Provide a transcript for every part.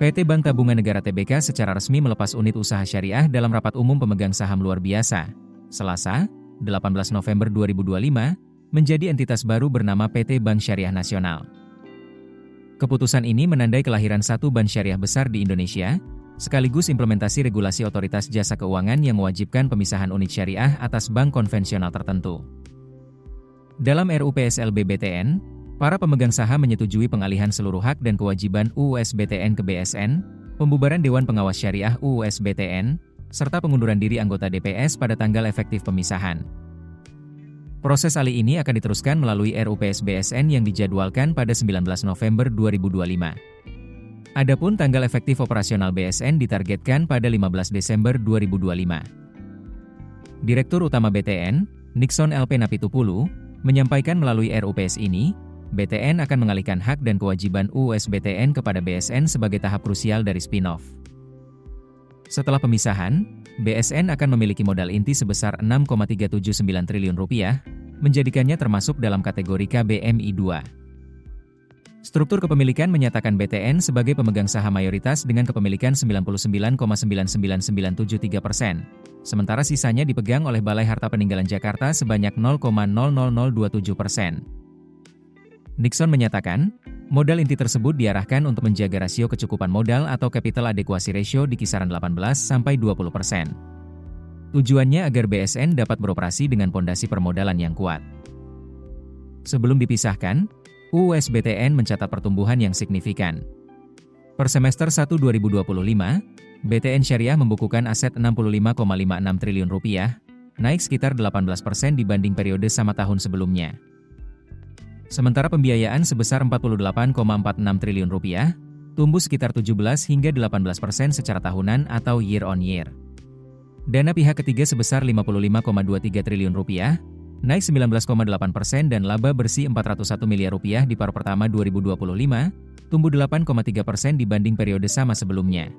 PT Bank Tabungan Negara Tbk secara resmi melepas unit usaha syariah dalam rapat umum pemegang saham luar biasa, Selasa, 18 November 2025, menjadi entitas baru bernama PT Bank Syariah Nasional. Keputusan ini menandai kelahiran satu bank syariah besar di Indonesia, sekaligus implementasi regulasi Otoritas Jasa Keuangan yang mewajibkan pemisahan unit syariah atas bank konvensional tertentu. Dalam RUU PSLB BTN, para pemegang saham menyetujui pengalihan seluruh hak dan kewajiban UUS BTN ke BSN, pembubaran Dewan Pengawas Syariah UUS BTN, serta pengunduran diri anggota DPS pada tanggal efektif pemisahan. Proses alih ini akan diteruskan melalui RUU PSBSN yang dijadwalkan pada 19 November 2025. Adapun tanggal efektif operasional BSN ditargetkan pada 15 Desember 2025. Direktur Utama BTN, Nixon LP Napitupulu, menyampaikan melalui RUU PS ini, BTN akan mengalihkan hak dan kewajiban UUS BTN kepada BSN sebagai tahap krusial dari spin-off. Setelah pemisahan, BSN akan memiliki modal inti sebesar Rp6,379 triliun, menjadikannya termasuk dalam kategori KBMI 2. Struktur kepemilikan menyatakan BTN sebagai pemegang saham mayoritas dengan kepemilikan 99,99973%, sementara sisanya dipegang oleh Balai Harta Peninggalan Jakarta sebanyak 0,00027%. Nixon menyatakan, modal inti tersebut diarahkan untuk menjaga rasio kecukupan modal atau capital adequacy ratio di kisaran 18-20%. Tujuannya agar BSN dapat beroperasi dengan pondasi permodalan yang kuat. Sebelum dipisahkan, UUS BTN mencatat pertumbuhan yang signifikan. Per semester 1 2025, BTN Syariah membukukan aset Rp65,56 triliun, naik sekitar 18% dibanding periode sama tahun sebelumnya. Sementara pembiayaan sebesar Rp48,46 triliun, tumbuh sekitar 17 hingga 18% secara tahunan atau year on year. Dana pihak ketiga sebesar Rp55,23 triliun, naik 19,8% dan laba bersih Rp401 miliar di paruh pertama 2025, tumbuh 8,3% dibanding periode sama sebelumnya.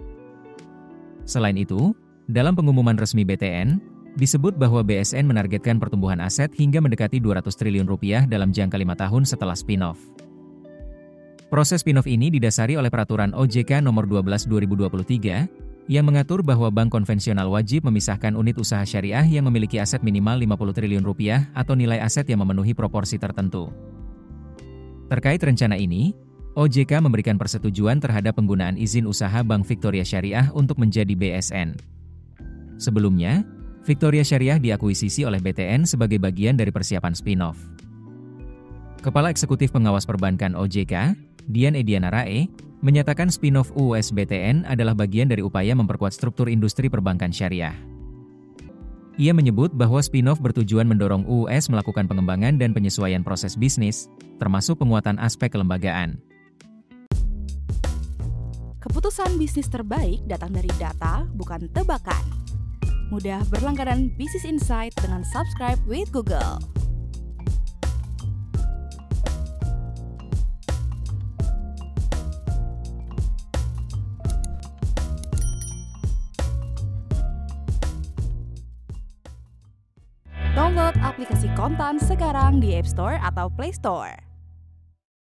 Selain itu, dalam pengumuman resmi BTN, disebut bahwa BSN menargetkan pertumbuhan aset hingga mendekati Rp200 triliun dalam jangka 5 tahun setelah spin-off. Proses spin-off ini didasari oleh Peraturan OJK Nomor 12 2023, yang mengatur bahwa bank konvensional wajib memisahkan unit usaha syariah yang memiliki aset minimal Rp50 triliun atau nilai aset yang memenuhi proporsi tertentu. Terkait rencana ini, OJK memberikan persetujuan terhadap penggunaan izin usaha Bank Victoria Syariah untuk menjadi BSN. Sebelumnya, Victoria Syariah diakuisisi oleh BTN sebagai bagian dari persiapan spin-off. Kepala Eksekutif Pengawas Perbankan OJK, Dian Ediana Rae, menyatakan spin-off UUS BTN adalah bagian dari upaya memperkuat struktur industri perbankan syariah. Ia menyebut bahwa spin-off bertujuan mendorong UUS melakukan pengembangan dan penyesuaian proses bisnis, termasuk penguatan aspek kelembagaan. Keputusan bisnis terbaik datang dari data, bukan tebakan. Mudah berlangganan Business Insight dengan subscribe with Google. Download aplikasi Kontan sekarang di App Store atau Play Store.